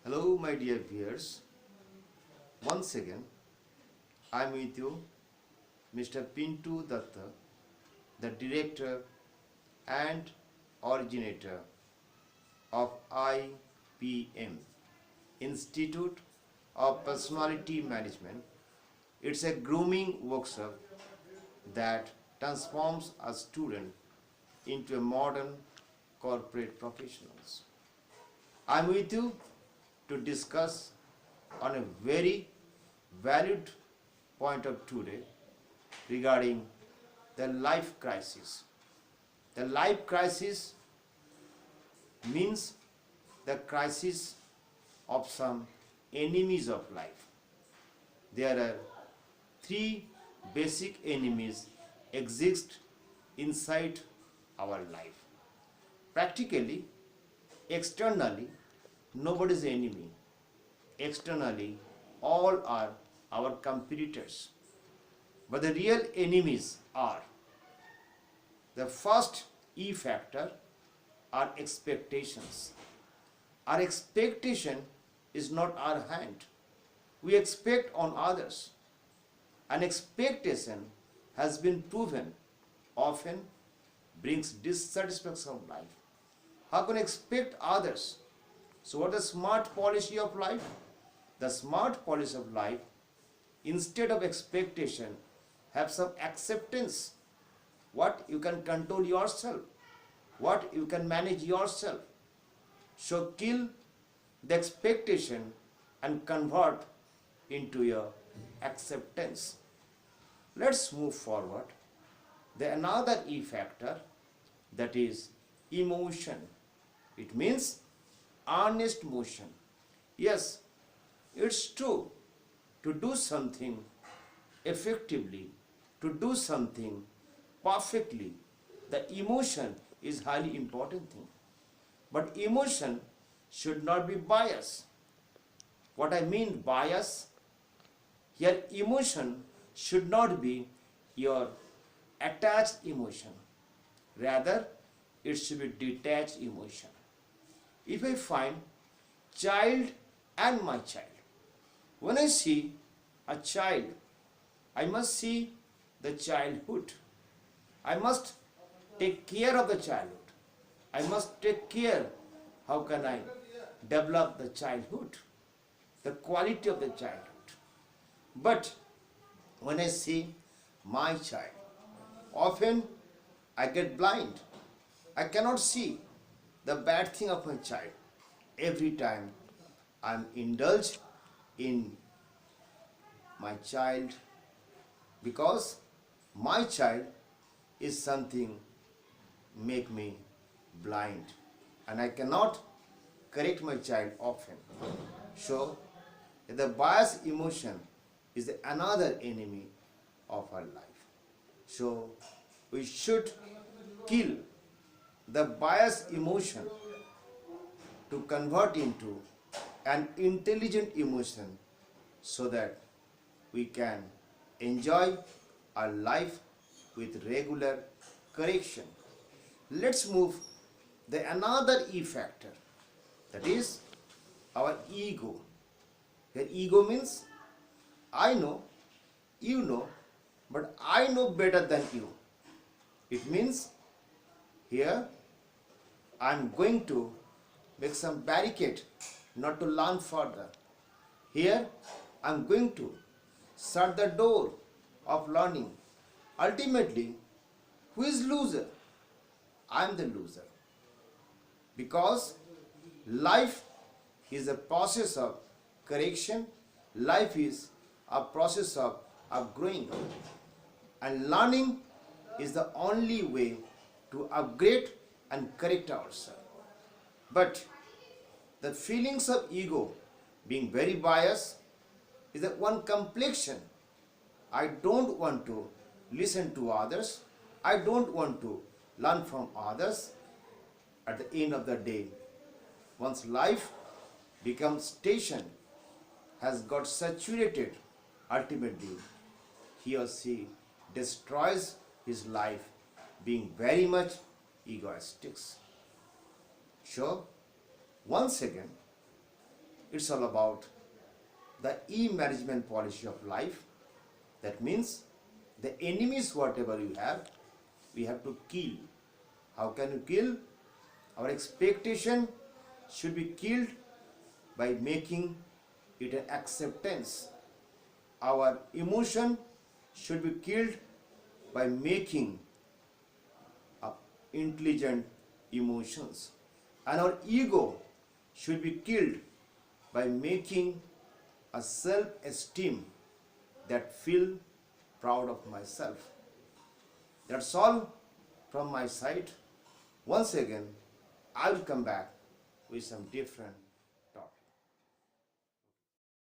Hello, my dear viewers. Once again, I am with you, Mr. Pintu Datta, the director and originator of IPM, Institute of Personality Management. It's a grooming workshop that transforms a student into a modern corporate professionals. I'm with you to discuss on a very valid point of today regarding the life crisis. The life crisis means the crisis of some enemies of life. There are three basic enemies exist inside our life. Practically, externally, nobody is enemy. Externally, all are our competitors. But the real enemies are the first E factor are expectations. Our expectation is not our hand. We expect on others. An expectation has been proven often brings dissatisfaction of life. How can I expect others? So what is the smart policy of life? The smart policy of life, instead of expectation, have some acceptance. What you can control yourself, what you can manage yourself. So kill the expectation and convert into your acceptance. Let's move forward. The another E factor, that is emotion. It means honest motion. Yes, it's true. To do something effectively, to do something perfectly, the emotion is highly important thing. But emotion should not be bias. What I mean bias, here emotion should not be your attached emotion. Rather, it should be detached emotion. If I find child and my child, when I see a child, I must see the childhood. I must take care of the childhood. I must take care how can I develop the childhood, the quality of the childhood. But when I see my child, often I get blind. I cannot see the bad thing of my child. Every time I'm indulged in my child because my child is something make me blind and I cannot correct my child often. So the bias emotion is another enemy of our life. So we should kill the bias emotion to convert into an intelligent emotion so that we can enjoy our life with regular correction. Let's move the another E factor, that is our ego. Here ego means I know, you know, but I know better than you. It means here I am going to make some barricade not to learn further. Here I am going to shut the door of learning. Ultimately, who is loser? I am the loser. Because life is a process of correction. Life is a process of growing. And learning is the only way to upgrade and correct ourselves. But the feelings of ego being very biased is that one complexion. I don't want to listen to others. I don't want to learn from others. At the end of the day, one's life becomes station, has got saturated, ultimately he or she destroys his life being very much egoistic. So, once again, It's all about the e-management policy of life. That means the enemies, whatever you have, we have to kill. How can you kill? Our expectation should be killed by making it an acceptance. Our emotion should be killed by making intelligent emotions. And our ego should be killed by making a self-esteem that feel proud of myself. That's all from my side. Once again, I will come back with some different